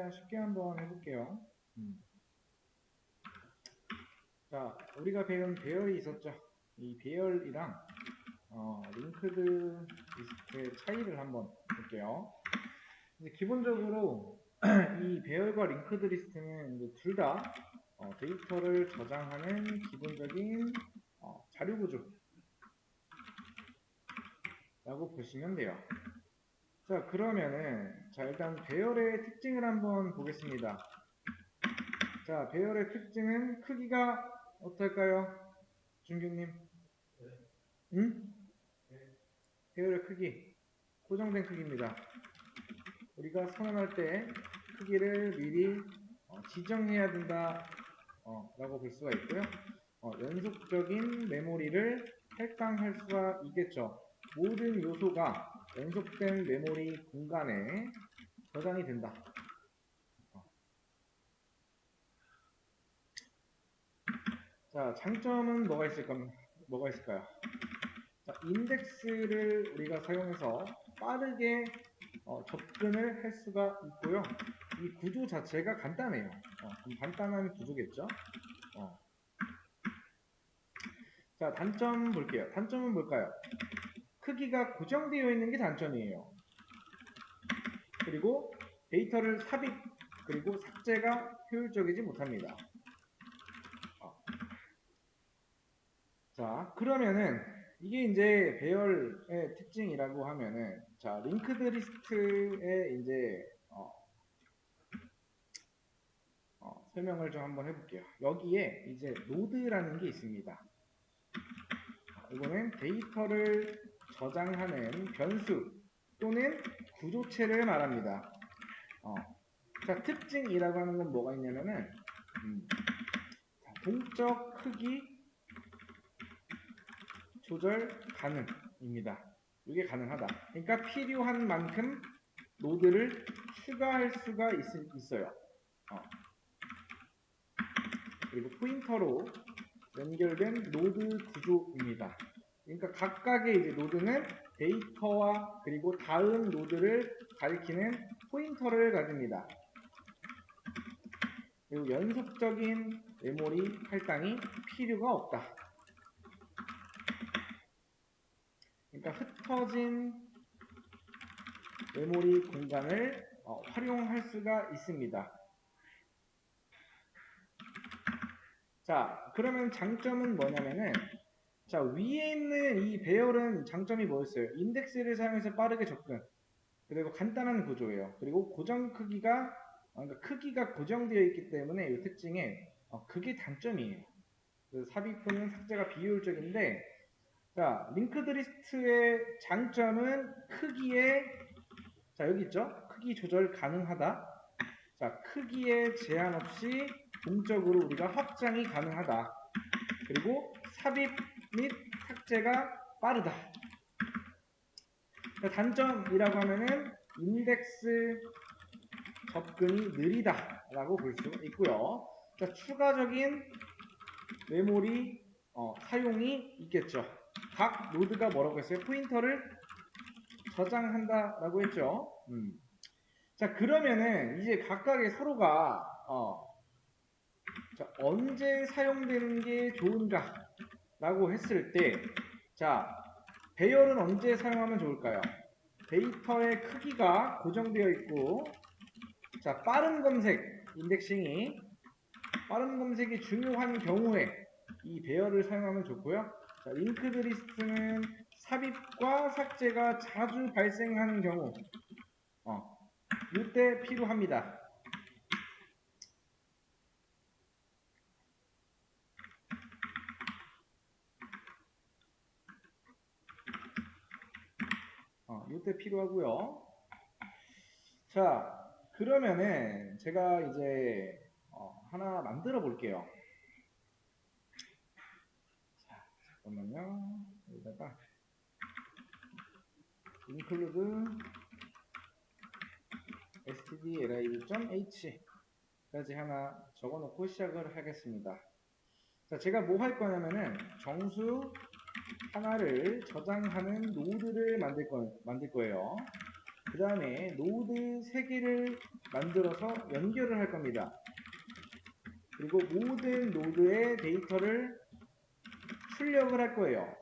최대한 쉽게 한번 해볼게요. 자, 우리가 배운 배열이 있었죠. 이 배열이랑 링크드 리스트의 차이를 한번 볼게요. 이제 기본적으로 이 배열과 링크드 리스트는 둘 다 데이터를 저장하는 기본적인 자료 구조라고 보시면 돼요. 자, 그러면은 일단 배열의 특징을 한번 보겠습니다. 자, 배열의 특징은 크기가 어떨까요? 준규님? 응? 배열의 크기 고정된 크기입니다. 우리가 선언할 때 크기를 미리 지정해야 된다 라고 볼 수가 있고요. 연속적인 메모리를 할당할 수가 있겠죠. 모든 요소가 연속된 메모리 공간에 저장이 된다. 자, 장점은 뭐가 있을까요? 자, 인덱스를 우리가 사용해서 빠르게 접근을 할 수가 있고요. 이 구조 자체가 간단해요. 간단한 구조겠죠. 자, 단점 볼게요. 단점은 뭘까요? 크기가 고정되어 있는 게 단점이에요. 그리고 데이터를 삽입 그리고 삭제가 효율적이지 못합니다. 자, 그러면은 이게 이제 배열의 특징이라고 하면은 자, 링크드 리스트의 이제 설명을 좀 한번 해볼게요. 여기에 이제 노드라는 게 있습니다. 이거는 데이터를 저장하는 변수 또는 구조체를 말합니다. 자, 특징이라고 하는 건 뭐가 있냐면은 자, 동적 크기 조절 가능입니다. 이게 가능하다. 그러니까 필요한 만큼 노드를 추가할 수가 있어요. 그리고 포인터로 연결된 노드 구조입니다. 그러니까 각각의 이제 노드는 데이터와 그리고 다음 노드를 가리키는 포인터를 가집니다. 그리고 연속적인 메모리 할당이 필요가 없다. 그러니까 흩어진 메모리 공간을 활용할 수가 있습니다. 자, 그러면 장점은 뭐냐면은 자, 위에 있는 이 배열은 장점이 뭐였어요? 인덱스를 사용해서 빠르게 접근 그리고 간단한 구조예요. 그리고 고정 크기가 그러니까 크기가 고정되어 있기 때문에 이 특징에 그게 단점이에요. 삽입 또는 삭제가 비효율적인데 자, 링크드 리스트의 장점은 크기에 자, 여기 있죠? 크기 조절 가능하다. 자, 크기에 제한 없이 동적으로 우리가 확장이 가능하다. 그리고 삽입 및 삭제가 빠르다. 단점이라고 하면은 인덱스 접근이 느리다 라고 볼 수 있고요. 자, 추가적인 메모리 사용이 있겠죠. 각 노드가 뭐라고 했어요? 포인터를 저장한다 라고 했죠. 자, 그러면은 이제 각각의 서로가 자, 언제 사용되는 게 좋은가 라고 했을 때 자, 배열은 언제 사용하면 좋을까요? 데이터의 크기가 고정되어 있고 자, 빠른 검색 인덱싱이 빠른 검색이 중요한 경우에 이 배열을 사용하면 좋고요. 자, 링크드 리스트는 삽입과 삭제가 자주 발생하는 경우 이때 필요합니다. 이때 필요하고요. 자, 그러면은 제가 이제 하나 만들어 볼게요. 자, 잠깐만요. 여기다가 include stdlib.h 까지 하나 적어 놓고 시작을 하겠습니다. 자, 제가 뭐 할 거냐면은 정수 하나를 저장하는 노드를 만들 거예요. 그 다음에 노드 3개를 만들어서 연결을 할 겁니다. 그리고 모든 노드의 데이터를 출력을 할 거예요.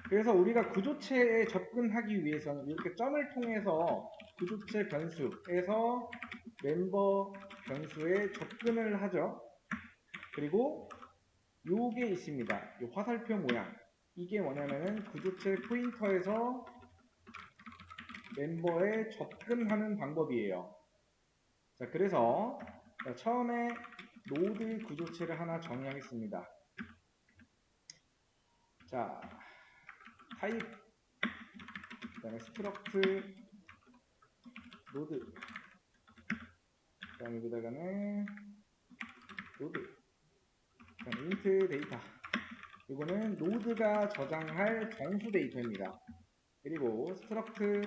그래서 우리가 구조체에 접근하기 위해서는 이렇게 점을 통해서 구조체 변수에서 멤버 변수에 접근을 하죠. 그리고 요게 있습니다. 요 화살표 모양. 이게 뭐냐면은 구조체 포인터에서 멤버에 접근하는 방법이에요. 자, 그래서 처음에 노드 구조체를 하나 정의하겠습니다. 자, 타입, 그 다음에 스트럭트 노드, 그 다음에 여기다가는 노드, 그 다음에 인트 데이터. 이거는 노드가 저장할 정수 데이터입니다. 그리고 스트럭트,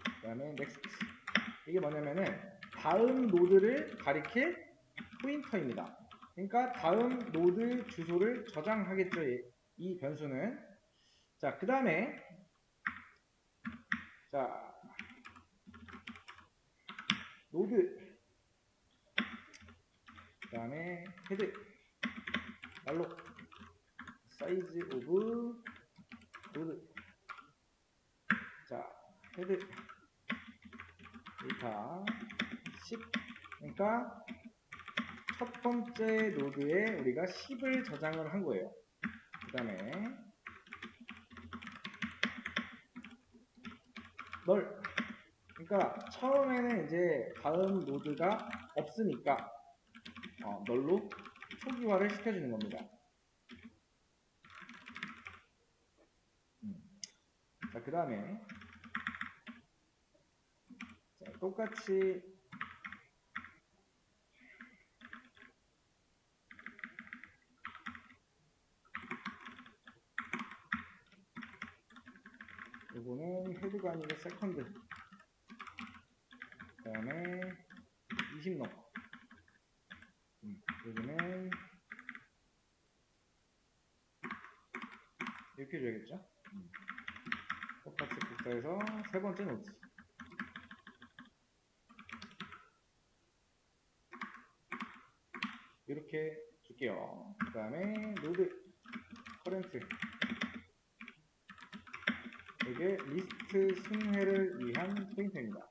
그 다음에 넥스트. 이게 뭐냐면은 다음 노드를 가리킬 포인터입니다. 그러니까 다음 노드 주소를 저장하겠죠, 이 변수는. 자, 그 다음에 자, 노드, 그 다음에 헤드, 알록, 사이즈 오브 노드. 자, 헤드 데이터 10. 그러니까 첫 번째 노드에 우리가 10을 저장을 한 거예요. 그 다음에 널. 그러니까 처음에는 이제 다음 노드가 없으니까 널로 초기화를 시켜주는 겁니다. 자, 그 다음에 똑같이 이거는 헤드가 아니고 세컨드, 그 다음에 20 넣고, 여기는 이렇게 줘야겠죠. 똑같이 복사해서 세 번째 노드, 이렇게 줄게요. 그 다음에 노드 커런트, 이게 리스트 순회를 위한 포인터입니다.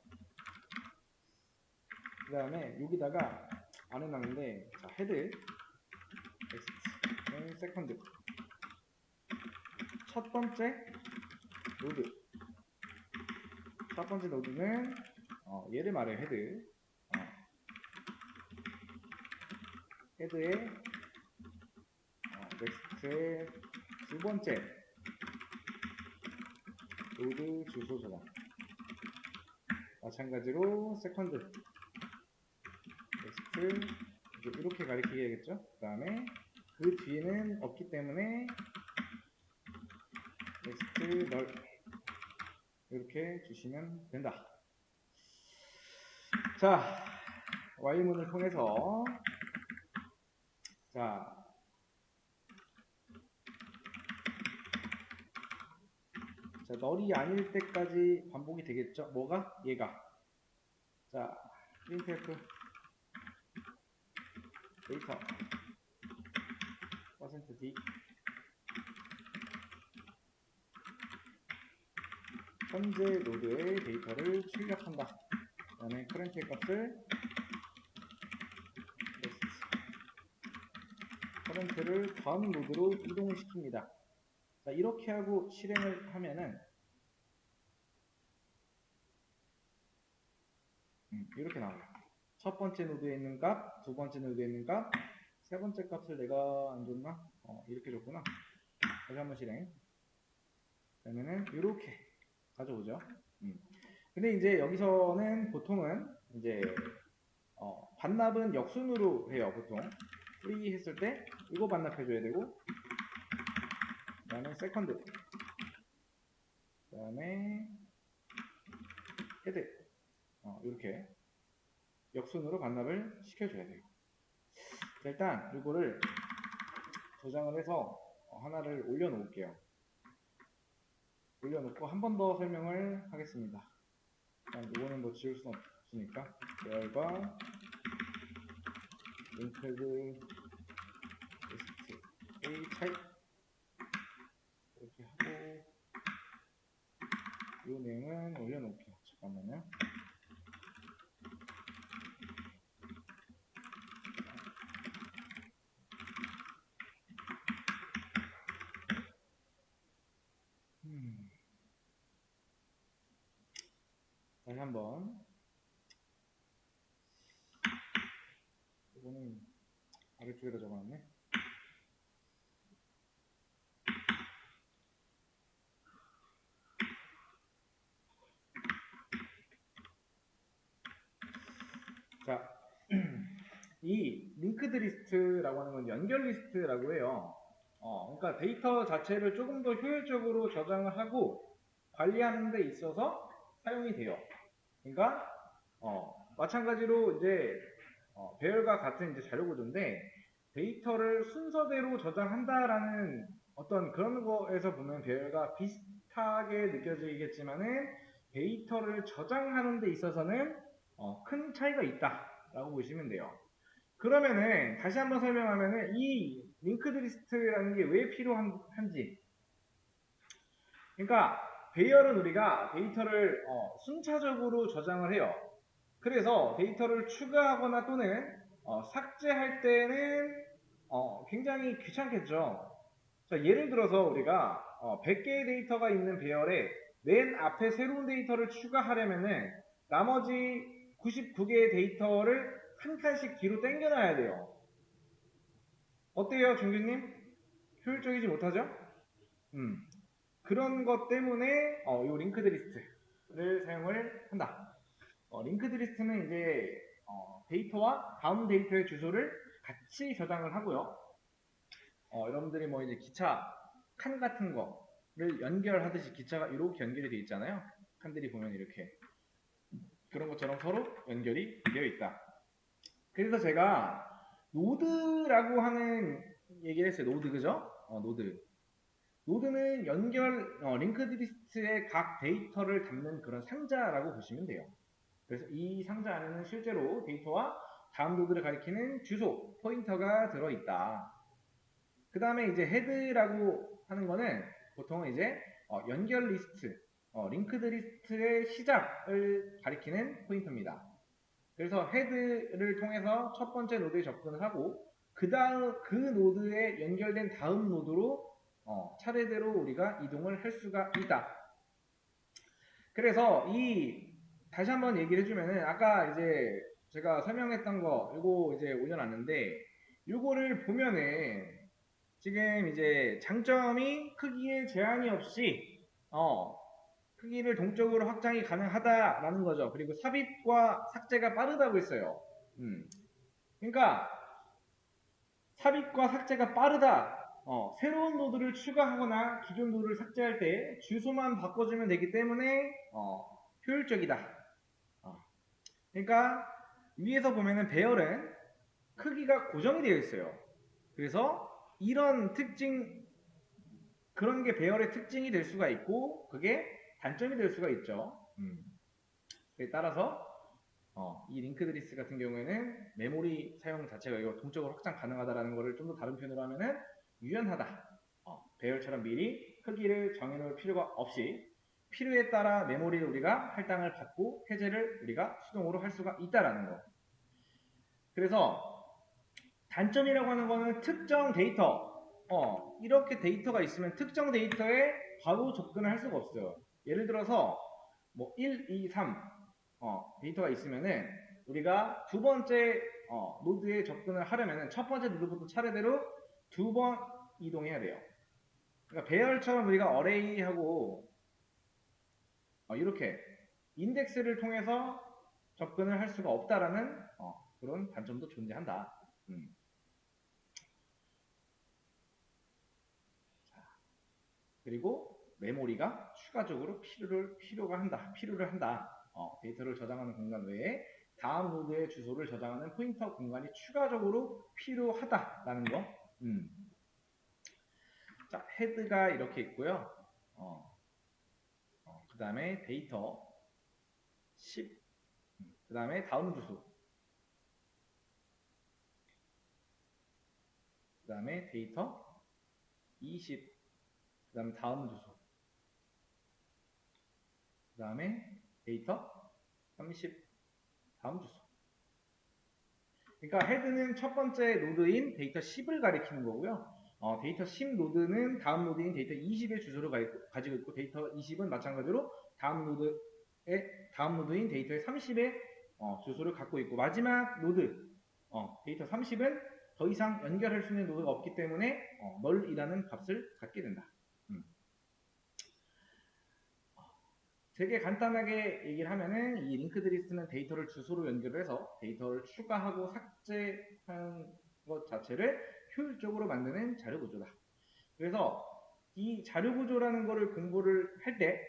그 다음에 여기다가 안 해놨는데, 자, 헤드 엑스트 세컨드, 첫 번째 노드, 첫 번째 노드는 얘를 말해요. 헤드, 헤드에 넥스트의 두 번째 노드 주소 저장, 마찬가지로 세컨드 넥스트, 이렇게 가리키겠죠. 그 다음에 그 뒤에는 없기 때문에 넥스트 널, 이렇게 주시면 된다. 자, Y문을 통해서 자, 널이 아닐 때까지 반복이 되겠죠. 뭐가? 얘가. 자, printf 데이터 %d 현재 노드의 데이터를 출력한다. 그 다음에 current의 값을 current를 다음 노드로 이동을 시킵니다. 자, 이렇게 하고 실행을 하면은 이렇게 나와요. 첫 번째 노드에 있는 값, 두 번째 노드에 있는 값, 세 번째 값을 내가 안 줬나? 이렇게 줬구나. 다시 한번 실행. 그러면은 이렇게 가져오죠. 근데 이제 여기서는 보통은 이제 반납은 역순으로 해요. 보통 프리 했을 때 이거 반납해줘야 되고, 그 다음에 세컨드, 그 다음에 헤드, 이렇게 역순으로 반납을 시켜줘야 돼요. 자, 일단 이거를 저장을 해서 하나를 올려놓을게요. 올려놓고 한 번 더 설명을 하겠습니다. 이거는 뭐 지울 수는 없으니까 배열과 링크드 리스트 A 차이 이렇게 하고 이 내용은 올려놓을게요. 잠깐만요. 다시 한번 이거는 아래쪽에다 적어놨네. 자, 이 링크드 리스트라고 하는 건 연결 리스트라고 해요. 그러니까 데이터 자체를 조금 더 효율적으로 저장을 하고 관리하는 데 있어서 사용이 돼요. 그러니까 마찬가지로 이제 배열과 같은 이제 자료 구조인데 데이터를 순서대로 저장한다라는 어떤 그런 거에서 보면 배열과 비슷하게 느껴지겠지만은 데이터를 저장하는 데 있어서는 큰 차이가 있다라고 보시면 돼요. 그러면은 다시 한번 설명하면은 이 링크드 리스트라는 게 왜 필요한지. 그러니까 배열은 우리가 데이터를 순차적으로 저장을 해요. 그래서 데이터를 추가하거나 또는 삭제할 때는 굉장히 귀찮겠죠. 자, 예를 들어서 우리가 100개의 데이터가 있는 배열에 맨 앞에 새로운 데이터를 추가하려면은 나머지 99개의 데이터를 한 칸씩 뒤로 당겨놔야 돼요. 어때요, 종규님? 효율적이지 못하죠? 그런 것 때문에 이 링크드 리스트를 사용을 한다. 링크드 리스트는 이제 데이터와 다음 데이터의 주소를 같이 저장을 하고요. 여러분들이 뭐 이제 기차 칸 같은 거를 연결하듯이 기차가 이렇게 연결이 되어 있잖아요. 칸들이 보면 이렇게 그런 것처럼 서로 연결이 되어 있다. 그래서 제가 노드라고 하는 얘기를 했어요. 노드, 그죠? 노드. 노드는 링크드 리스트의 각 데이터를 담는 그런 상자라고 보시면 돼요. 그래서 이 상자 안에는 실제로 데이터와 다음 노드를 가리키는 주소, 포인터가 들어있다. 그 다음에 이제 헤드라고 하는 거는 보통 이제 연결 리스트, 링크드 리스트의 시작을 가리키는 포인터입니다. 그래서 헤드를 통해서 첫 번째 노드에 접근을 하고 그 다음 그 노드에 연결된 다음 노드로 차례대로 우리가 이동을 할 수가 있다. 그래서 다시 한번 얘기를 해주면은 아까 이제 제가 설명했던 거 이거 이제 올려놨는데 이거를 보면은 지금 이제 장점이 크기에 제한이 없이 크기를 동적으로 확장이 가능하다라는 거죠. 그리고 삽입과 삭제가 빠르다고 했어요. 그러니까 삽입과 삭제가 빠르다. 새로운 노드를 추가하거나 기존 노드를 삭제할 때 주소만 바꿔주면 되기 때문에 효율적이다. 그러니까 위에서 보면은 배열은 크기가 고정이 되어 있어요. 그래서 이런 특징, 그런 게 배열의 특징이 될 수가 있고 그게 단점이 될 수가 있죠. 그에 따라서 이 링크드 리스트 같은 경우에는 메모리 사용 자체가 이거 동적으로 확장 가능하다라는 것을 좀 더 다른 표현으로 하면은 유연하다. 배열처럼 미리 크기를 정해놓을 필요가 없이 필요에 따라 메모리를 우리가 할당을 받고 해제를 우리가 수동으로 할 수가 있다라는 거. 그래서 단점이라고 하는 거는 특정 데이터, 이렇게 데이터가 있으면 특정 데이터에 바로 접근을 할 수가 없어요. 예를 들어서 뭐 1, 2, 3 데이터가 있으면은 우리가 두 번째 노드에 접근을 하려면은 첫 번째 노드부터 차례대로 두 번 이동해야 돼요. 그러니까 배열처럼 우리가 어레이하고 이렇게 인덱스를 통해서 접근을 할 수가 없다라는 그런 단점도 존재한다. 그리고 메모리가 추가적으로 필요를 한다. 데이터를 저장하는 공간 외에 다음 노드의 주소를 저장하는 포인터 공간이 추가적으로 필요하다라는 거. 자, 헤드가 이렇게 있고요. 그 다음에 데이터 10, 그 다음에 다음 주소, 그 다음에 데이터 20, 그 다음에 다음 주소, 그 다음에 데이터 30, 다음 주소. 그러니까 헤드는 첫 번째 노드인 데이터 10을 가리키는 거고요. 데이터 10 노드는 다음 노드인 데이터 20의 주소를 가지고 있고, 데이터 20은 마찬가지로 다음 노드인 데이터 30의 주소를 갖고 있고, 마지막 노드 데이터 30은 더 이상 연결할 수 있는 노드가 없기 때문에 null이라는 값을 갖게 된다. 되게 간단하게 얘기를 하면은 이 링크드 리스트는 데이터를 주소로 연결해서 데이터를 추가하고 삭제하는 것 자체를 효율적으로 만드는 자료 구조다. 그래서 이 자료 구조라는 거를 공부를 할 때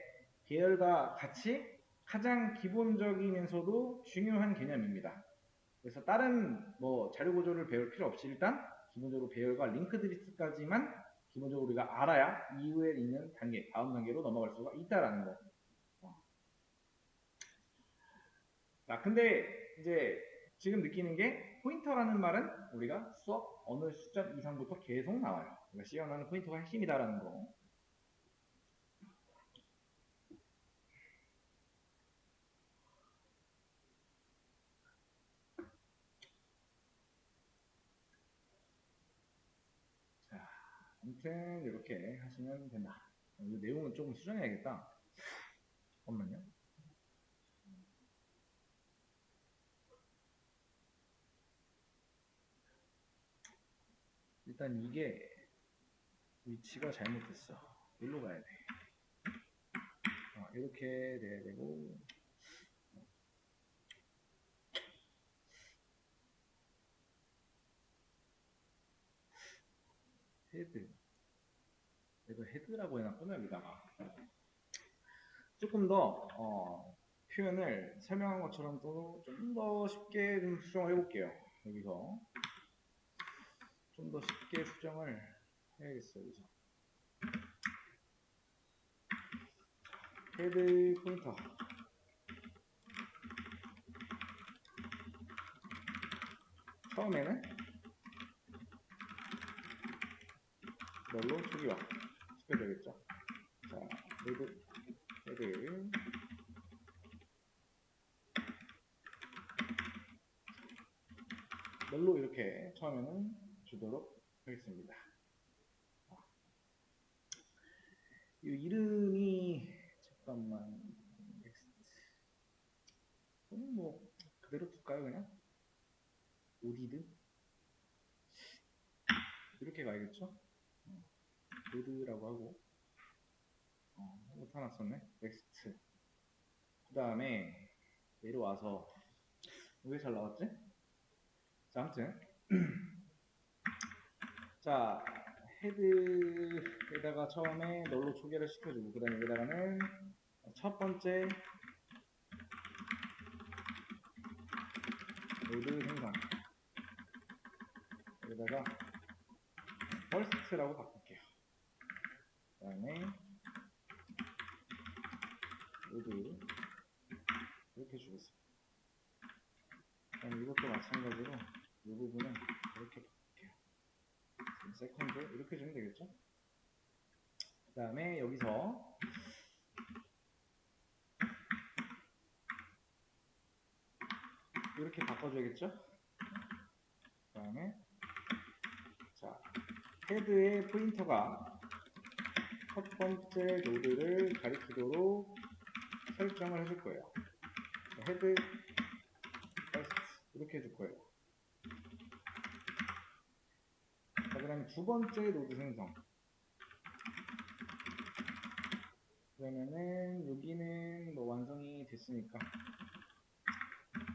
계열과 같이 가장 기본적이면서도 중요한 개념입니다. 그래서 다른 뭐 자료 구조를 배울 필요 없이 일단 기본적으로 배열과 링크드 리스트까지만 기본적으로 우리가 알아야 이후에 있는 단계, 다음 단계로 넘어갈 수가 있다라는 거. 자, 근데 이제 지금 느끼는 게 포인터라는 말은 우리가 수업 어느 시점 이상부터 계속 나와요. 그러니까 시연하는 포인터가 핵심이다라는 거. 자, 아무튼 이렇게 하시면 된다. 이 내용은 조금 수정해야겠다. 잠깐만요. 일단 이게 위치가 잘못됐어. 일로 가야 돼. 이렇게 돼야 되고, 헤드. 내가 헤드라고 해놨구나, 여기다가. 조금 더 표현을 설명한 것처럼 또 좀 더 쉽게 좀 수정을 해볼게요. 여기서 좀 더 쉽게 수정을 해야겠어요. 여기서 헤드 포인터 처음에는 이걸로 초기화 시켜줘야겠죠. 자, 헤드 멜로 이렇게 처음에는 주도록 하겠습니다. 이 이름이 잠깐만 뭐 그대로 둘까요? 그냥 오디드 이렇게 가야겠죠. 오드라고 하고 못하놨었네. 넥스트. 그 다음에 내려와서 왜 잘 나왔지? 자, 아무튼 자, 헤드에다가 처음에 널로 초기화를 시켜주고, 그 다음에 여기다가는 첫 번째 노드 생성, 여기다가 first라고 바꿀게요. 그 다음에 노드 이렇게 주겠습니다. 그다음에 이것도 마찬가지로 이 부분은 이렇게 바꿀게요. 세컨드 이렇게 주면 되겠죠? 그 다음에 여기서 이렇게 바꿔줘야겠죠? 그 다음에 자, 헤드의 포인터가 첫 번째 노드를 가리키도록 설정을 해줄 거예요. 헤드 이렇게 해줄 거예요. 자, 그 다음에 두 번째 노드 생성. 그러면은 여기는 뭐 완성이 됐으니까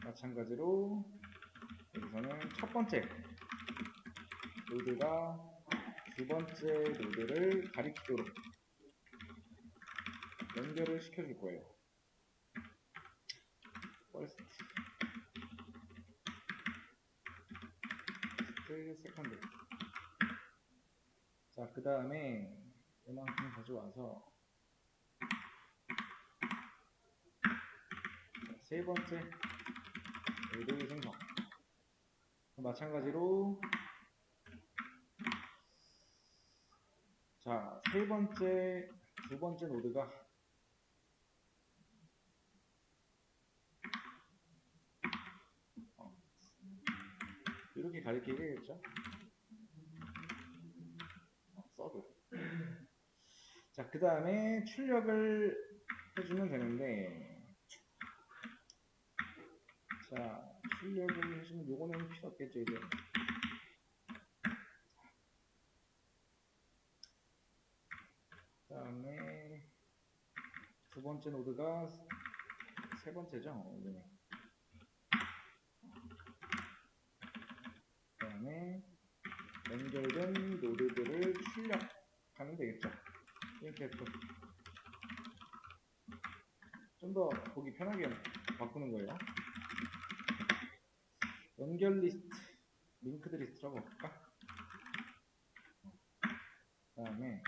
마찬가지로 여기서는 첫 번째 노드가 두 번째 노드를 가리키도록 연결을 시켜줄 거예요. first, second. 자, 그 다음에 이만큼 가져와서 세 번째 노드 생성. 마찬가지로 자, 세 번째, 두 번째 노드가 이렇게 가리키겠죠? 서드. 자, 그 다음에 출력을 해주면 되는데, 자, 출력을 해주면 요거는 필요 없겠죠, 이제. 그 다음에 두 번째 노드가 세 번째죠, 이제. 그 다음에 연결된 노드들을 출력하면 되겠죠. 이렇게 좀 더 보기 편하게 바꾸는 거예요. 연결 리스트, 링크드 리스트라고 할까? 그 다음에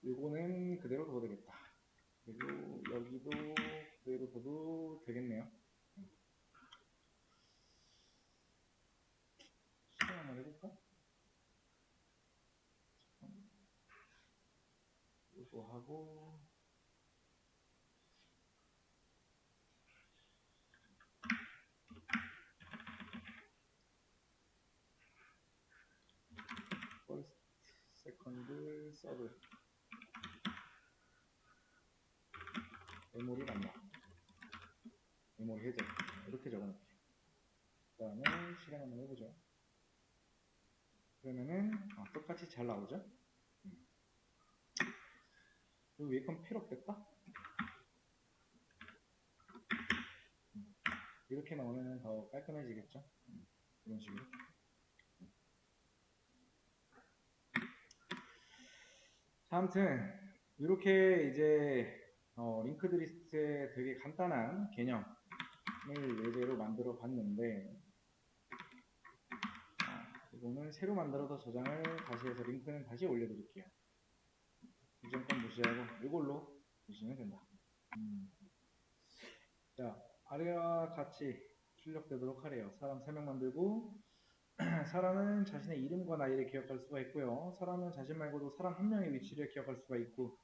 이거는 그대로 둬도 되겠다. 그리고 여기도 그대로 둬도 되겠네요. 시간 한번 해볼까? 이거 하고 first, second, third 메모리 반납, 메모리 해제 이렇게 적어놓을게요. 그 다음에 실행 한번 해보죠. 그러면은 똑같이 잘 나오죠? 그리고 위에 건 필요 없겠다? 이렇게 나오면 더 깔끔해지겠죠? 이런 식으로. 자, 아무튼 이렇게 이제 링크드 리스트의 되게 간단한 개념을 예제로 만들어 봤는데, 이거는 새로 만들어서 저장을 다시 해서 링크는 다시 올려드릴게요. 이전 건 무시하고 이걸로 보시면 된다. 자, 아래와 같이 출력되도록 하래요. 사람 3명 만들고 사람은 자신의 이름과 나이를 기억할 수가 있고요. 사람은 자신 말고도 사람 한 명의 위치를 기억할 수가 있고,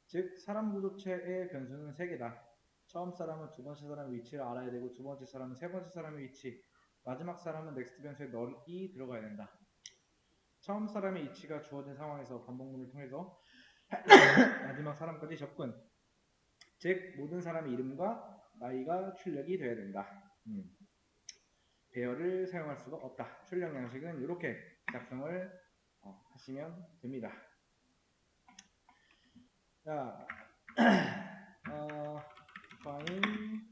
즉 사람 구조체의 변수는 3개다. 처음 사람은 두 번째 사람의 위치를 알아야 되고, 두 번째 사람은 세 번째 사람의 위치, 마지막 사람은 넥스트 변수에 널이 들어가야 된다. 처음 사람의 위치가 주어진 상황에서 반복문을 통해서 마지막 사람까지 접근, 즉 모든 사람의 이름과 나이가 출력이 돼야 된다. 배열을 사용할 수가 없다. 출력 양식은 이렇게 작성을 하시면 됩니다. 자, find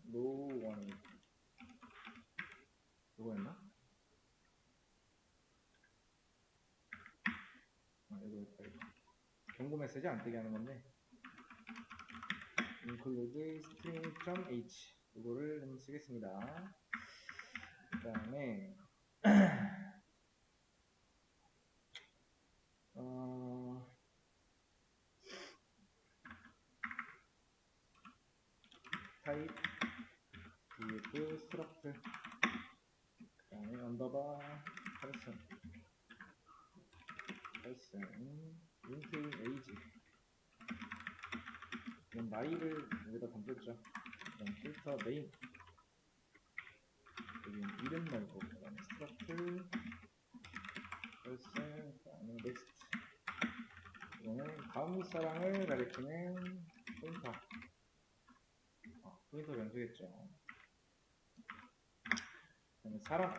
no one 이거였나? 이거 경고 메시지 안 뜨게 하는 건데, include string.h 이거를 한번 쓰겠습니다. 그 다음에 type df struct 그 다음에 언더바 person int age 이건 나이를 여기다 담겼죠. 그다음 필터 name 여기는 이름 말고 그 다음에 struct person 그 다음에 next 이거는 다음 사람을 가리키는 포인터 포인터 변수겠죠. 그다음에 사람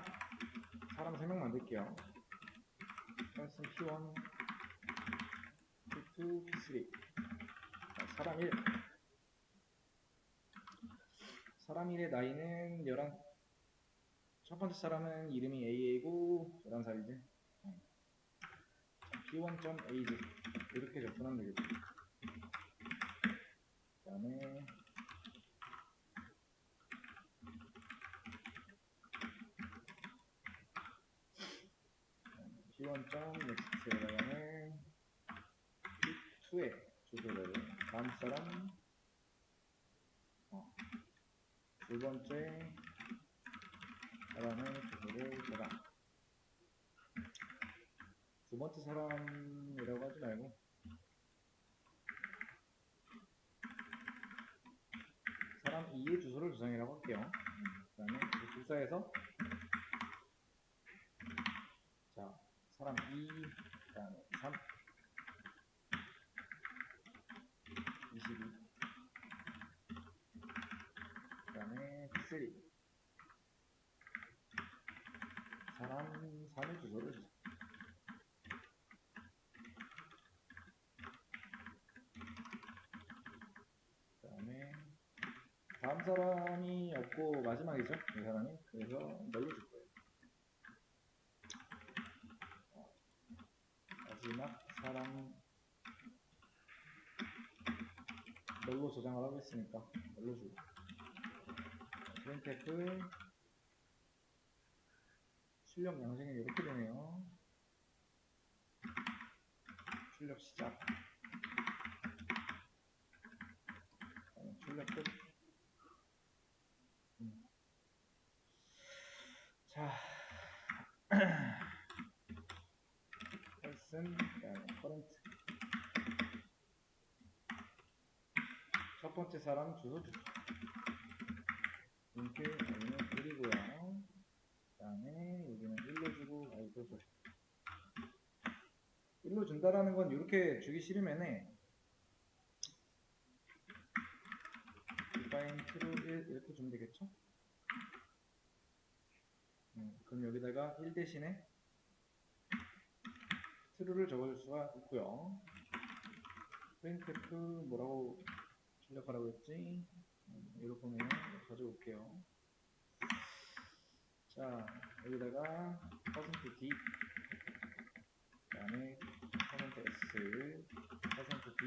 3명 만들게요. person p1 p2 p3 사람 1 사람 1의 나이는 11 첫 번째 사람은 이름이 AA고 11살이지. p1.age 이렇게 접근하면 되겠죠. 그 다음에 p1.next에다가는 다음 사람, 두 번째 사람의 주소를 줘라. 두 번째 사람이라고 하지 말고 사람 2의 주소를 저장이라고 할게요. 그 다음에 복사해서 자 사람 2, 그 다음에 3, 22, 그 다음에 3, 사람 3의 주소를 주자. 그 다음에 다음 사람이 없고 마지막이죠. 이 사람이. 그래서 널로 줄 거예요. 마지막 사람 널로 저장을 하고 있으니까 널로 주고 프린트F 출력 양식은 이렇게 되네요. 출력 시작, 출력 끝. 자, person, current. 첫 번째 사람 주소 주소. 링크 여기는 1이고요. 그 다음에 여기는 1로 주고, 아이고 소리. 1로 준다라는 건 이렇게 주기 싫으면은 define true 1 이렇게 주면 되겠죠? 그럼 여기다가 1 대신에 true를 적어줄 수가 있고요. printf 뭐라고 출력하라고 했지? 이렇게 보면 가져올게요. 자, 여기다가 %d, 그 다음에 %s, %d,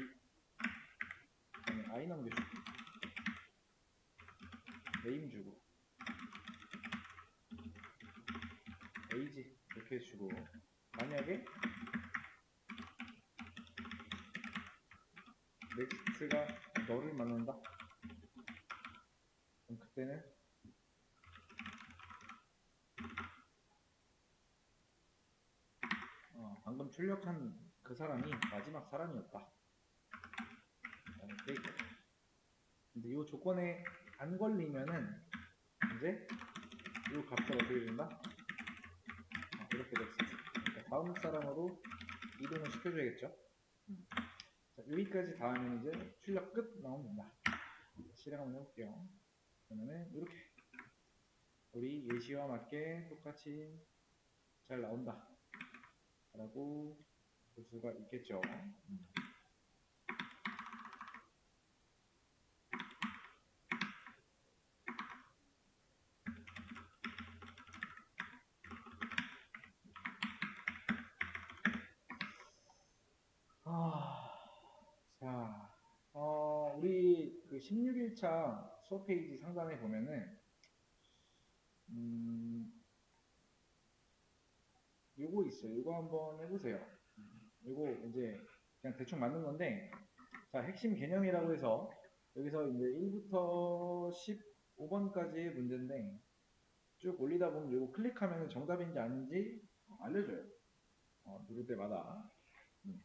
그 다음에 i 넘겨주고, name 주고, age 이렇게 주고, 만약에 next가 너를 만난다? 그럼 그때는 방금 출력한 그 사람이 마지막 사람이었다. 근데 이 조건에 안 걸리면은 이제 이 값을 어떻게 준다? 이렇게 됐어. 그러니까 다음 사람으로 이동을 시켜줘야겠죠. 자, 여기까지 다 하면 이제 출력 끝 나오면 된다. 실행 한번 해볼게요. 그러면은 이렇게 우리 예시와 맞게 똑같이 잘 나온다 라고 볼 수가 있겠죠. 자, 우리 그 16일차 수업 페이지 상단에 보면은 요거 있어요. 요거 한번 해보세요. 요거 이제 그냥 대충 맞는 건데, 자, 핵심 개념이라고 해서 여기서 이제 1부터 15번까지의 문제인데 쭉 올리다 보면 요거 클릭하면 정답인지 아닌지 알려줘요. 누를 때마다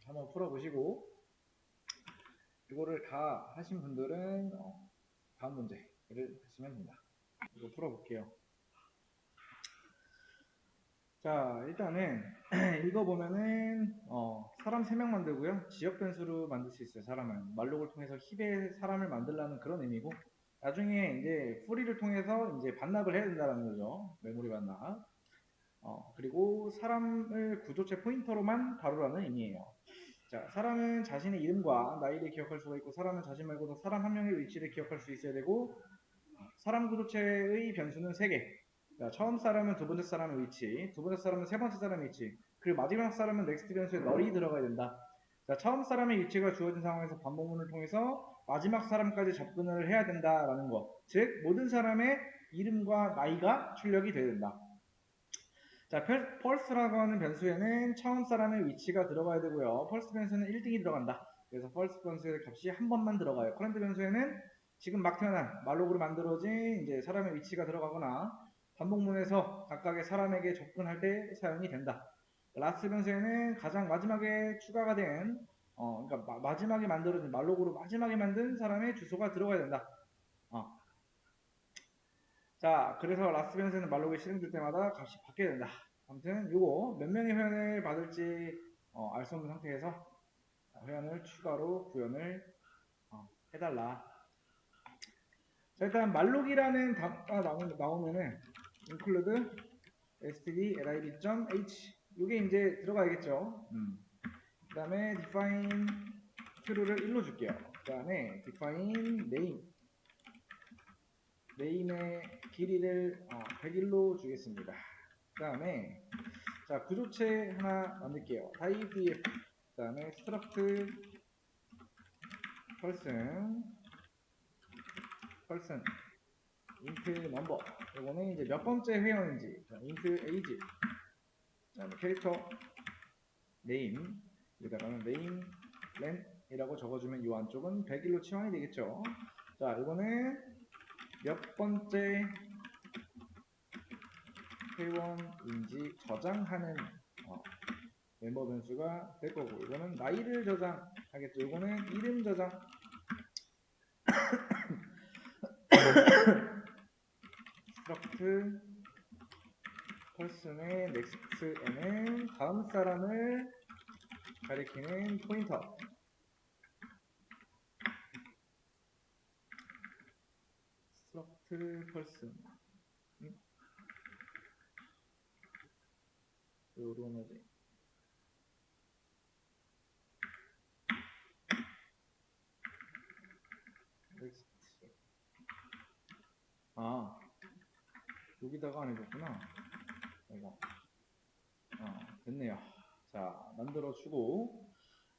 한번 풀어보시고, 이거를 다 하신 분들은 다음 문제를 하시면 됩니다. 이거 풀어볼게요. 자, 일단은 읽어보면은 사람 3명 만들고요. 지역 변수로 만들 수 있어요. 사람은 말록을 통해서 힙의 사람을 만들라는 그런 의미고, 나중에 이제 풀이를 통해서 이제 반납을 해야 된다는 거죠. 메모리 반납. 그리고 사람을 구조체 포인터로만 다루라는 의미예요. 자, 사람은 자신의 이름과 나이를 기억할 수가 있고, 사람은 자신 말고도 사람 한 명의 위치를 기억할 수 있어야 되고, 사람 구조체의 변수는 3개. 자, 처음 사람은 두 번째 사람의 위치, 두 번째 사람은 세 번째 사람의 위치, 그리고 마지막 사람은 넥스트 변수에 널이 들어가야 된다. 자, 처음 사람의 위치가 주어진 상황에서 반복문을 통해서 마지막 사람까지 접근을 해야 된다라는 거. 즉, 모든 사람의 이름과 나이가 출력이 돼야 된다. 자, 펄스라고 하는 변수에는 처음 사람의 위치가 들어가야 되고요. 펄스 변수는 1등이 들어간다. 그래서 false 변수의 값이 한 번만 들어가요. current 변수에는 지금 막 태어난 말록으로 만들어진 이제 사람의 위치가 들어가거나 반복문에서 각각의 사람에게 접근할 때 사용이 된다. last 변수에는 가장 마지막에 추가가 된 그러니까 마지막에 만들어진 말록으로 마지막에 만든 사람의 주소가 들어가야 된다. 자, 그래서 last 변수는 말록이 실행될 때마다 값이 바뀌어야 된다. 아무튼 요거 몇 명의 회원을 받을지 알 수 없는 상태에서 회원을 추가로 구현을 해달라. 자, 일단 말록이라는 단어가 나오면은 include std.lib.h 요게 이제 들어가야겠죠. 그 다음에 define true를 1로 줄게요. 그 다음에 define name의 길이를 101로 주겠습니다. 그 다음에 자, 구조체 하나 만들게요. type 그 다음에 struct person int number 이거는 이제 몇 번째 회원인지 int age 그 다음에 캐릭터 name 여기다가는 name len 이라고 적어주면 이 안쪽은 101로 치환이 되겠죠. 자, 이거는 몇 번째 회원인지 저장하는 멤버 변수가 될 거고, 이거는 나이를 저장하겠죠. 이거는 이름 저장 struct person의 next에는 다음 사람을 가리키는 포인터 struct person 요런 애들 여기다가 안 해줬구나. 이거 됐네요. 자, 만들어주고,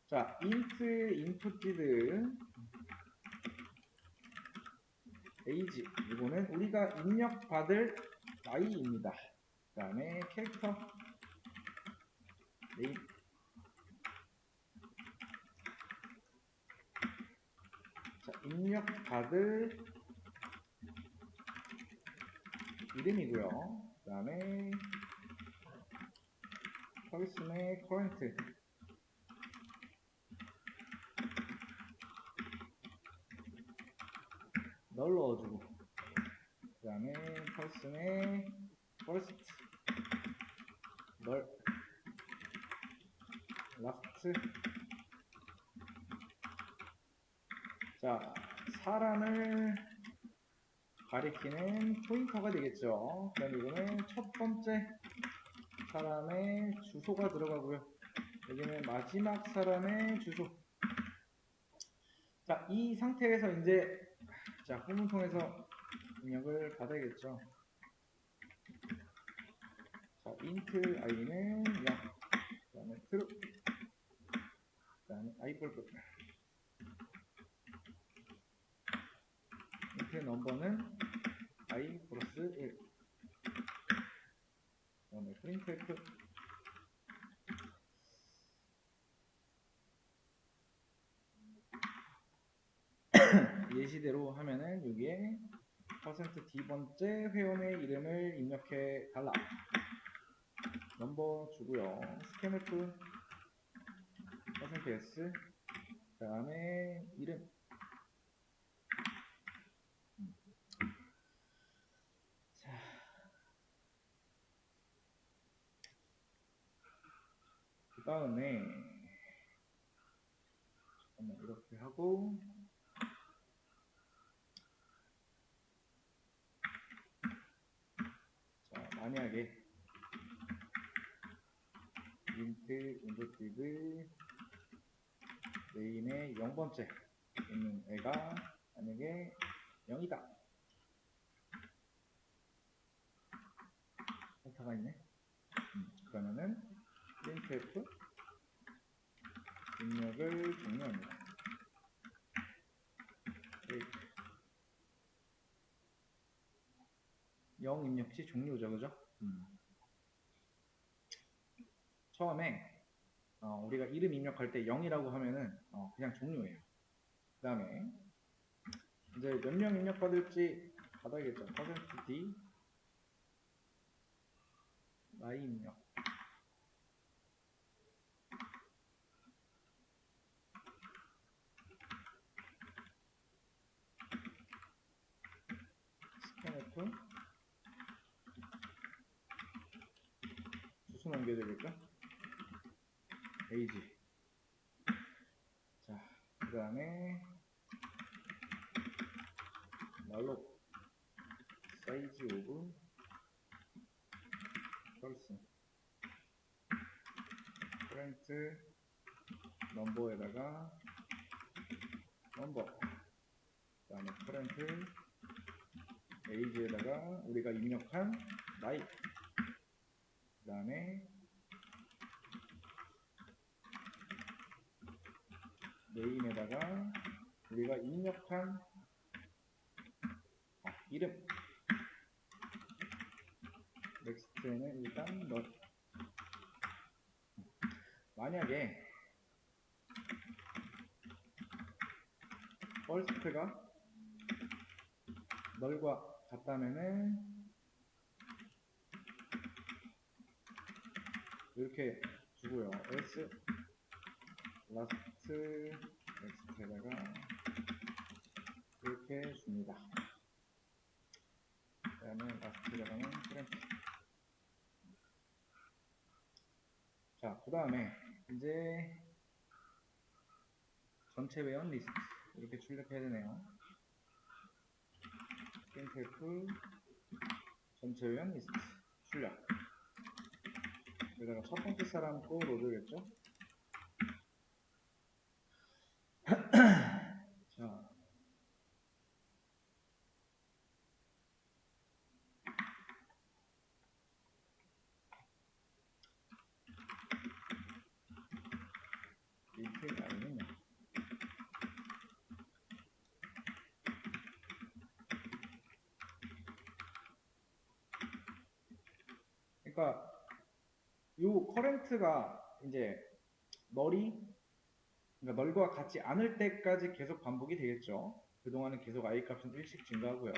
자, int inputted age 이거는 우리가 입력받을 나이입니다. 그 다음에 캐릭터 name 자, 입력받을 이름이고요. 그 다음에 person의 current 널 넣어주고, 그 다음에 person의 first 널 last 자, 사람을 가리키는 포인터가 되겠죠. 그 다음에 이거는 첫 번째 사람의 주소가 들어가고요. 여기는 마지막 사람의 주소. 자, 이 상태에서 이제 자, 후문 통해서 입력을 받아야겠죠. 자, int i는 0, 그 다음에 true, 그 다음에 i 뿔뿔. int 넘버는 i 플러스 1. 그 다음에 printf 예시대로 하면은 여기에 %d 번째 회원의 이름을 입력해 달라. 넘버 주고요. scanf %s 그 다음에 이름 자, 그 다음에 잠깐만 이렇게 하고 자, 만약에 int inputted name의 0번째 있는 애가 만약에 0이다. 센터가 있네. 그러면은 printf 입력을 종료합니다. 0 입력 시 종료죠, 그죠? 처음에 우리가 이름 입력할 때 0이라고 하면은 그냥 종료예요. 그 다음에 이제 몇 명 입력받을지 받아야겠죠. %d 나이 입력. 스캔F 주소 넘겨야 되겠죠? 에이지. 자, 그 다음에 날로 사이즈 오브 펄슨 프렌트 넘버에다가 넘버, 그 다음에 프렌트 에이지에다가 우리가 입력한 나이, 그 다음에 네임에다가 우리가 입력한 이름, 넥스트에는 일단 만약에 first가 널과 같다면은 이렇게 주고요. else last 넥스트에다가 이렇게 줍니다. 그 다음에 last에다가는 프렌트. 자, 그 다음에 이제 전체 회원 리스트 이렇게 출력해야 되네요. printf 전체 회원 리스트 출력. 여기다가 첫 번째 사람 또 넣어줘야겠죠? 자, 리트 아이는요. 그러니까 요 커렌트가 이제 그러니까 널과 같지 않을 때까지 계속 반복이 되겠죠. 그동안은 계속 i 값은 1씩 증가하고요.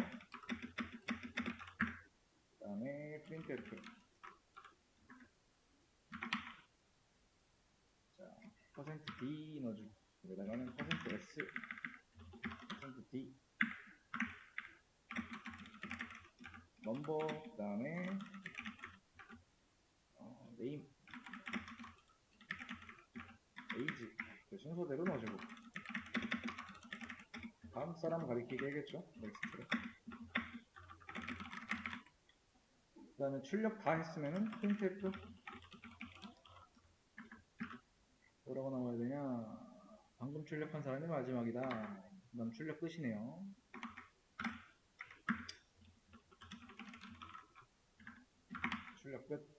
그 다음에 printf. 자, %d 넣어주고 여기다가는 %s, %d 넘버, 그 다음에 네임, 에이지 순서대로 넣어주고 다음 사람 가리키게 하겠죠. 넥스트로. 그 다음에 출력 다 했으면은 printf 뭐라고 나와야 되냐. 방금 출력한 사람이 마지막이다. 그 다음 출력 끝이네요. 출력 끝.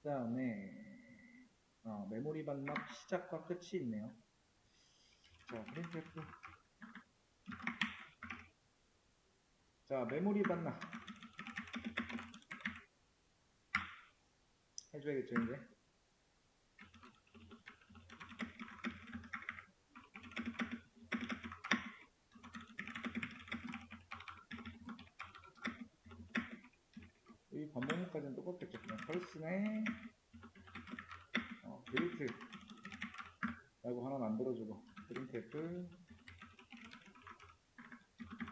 그 다음에 메모리 반납 시작과 끝이 있네요. 자, printf. 자, 메모리 반납 해줘야겠죠, 이제. 이 반복문까지는 똑같겠죠. 그냥 펄슨에 빌트 라고 하나 만들어주고 printf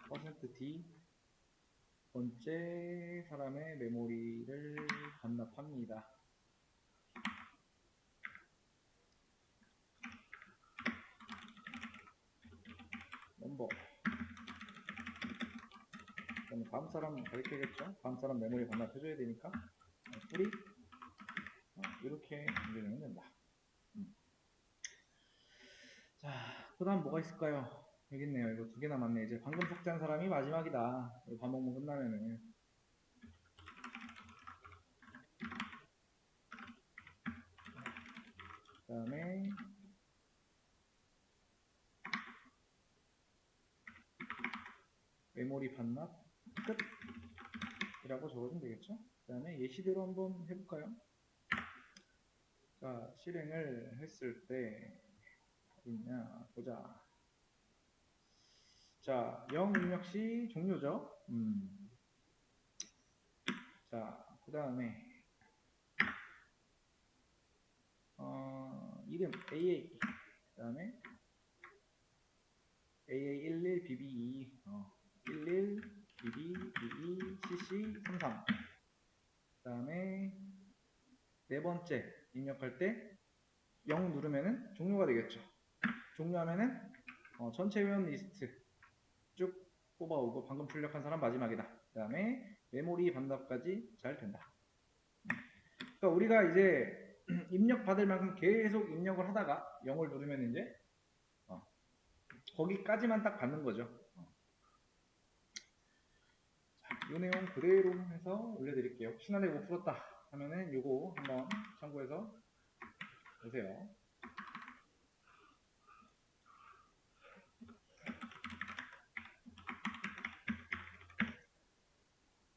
%d 번째 사람의 메모리를 반납합니다. 넘버. 그럼 다음 사람 가르쳐야겠죠? 다음 사람 메모리 반납해줘야 되니까 뿌리 이렇게 연결되면 된다. 자, 그 다음 뭐가 있을까요? 여기 있네요. 이거 두 개 남았네. 이제 방금 삭제한 사람이 마지막이다. 반복문 끝나면은. 그 다음에 메모리 반납 끝. 이라고 적어주면 되겠죠? 그 다음에 예시대로 한번 해볼까요? 자, 실행을 했을 때 어딨냐 보자. 자, 0 입력 시 종료죠. 자, 그 다음에 이름 AA, 그 다음에 AA11 BB2 11 BB 22 CC 33. 그 다음에 네 번째 입력할 때 0 누르면은 종료가 되겠죠. 종료하면은 전체 회원 리스트 쭉 뽑아오고 방금 출력한 사람 마지막이다. 그 다음에 메모리 반납까지 잘 된다. 그러니까 우리가 이제 입력 받을 만큼 계속 입력을 하다가 0을 누르면 이제 거기까지만 딱 받는 거죠. 자, 이 내용 그대로 해서 올려드릴게요. 혹시나 내가 못 풀었다 하면은 이거 한번 참고해서 보세요.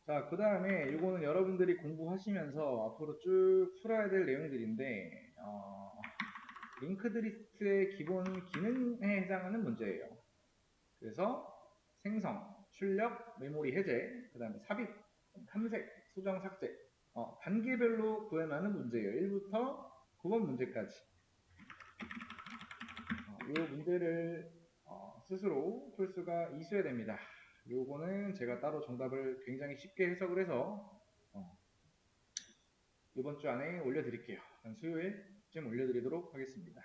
자, 그 다음에 이거는 여러분들이 공부하시면서 앞으로 쭉 풀어야 될 내용들인데 링크드리스트의 기본 기능에 해당하는 문제예요. 그래서 생성, 출력, 메모리 해제, 그 다음에 삽입, 탐색, 수정, 삭제 단계별로 구현하는 문제예요. 1부터 9번 문제까지 이 문제를 스스로 풀 수가 있어야 됩니다. 요거는 제가 따로 정답을 굉장히 쉽게 해석을 해서 이번 주 안에 올려드릴게요. 한 수요일쯤 올려드리도록 하겠습니다.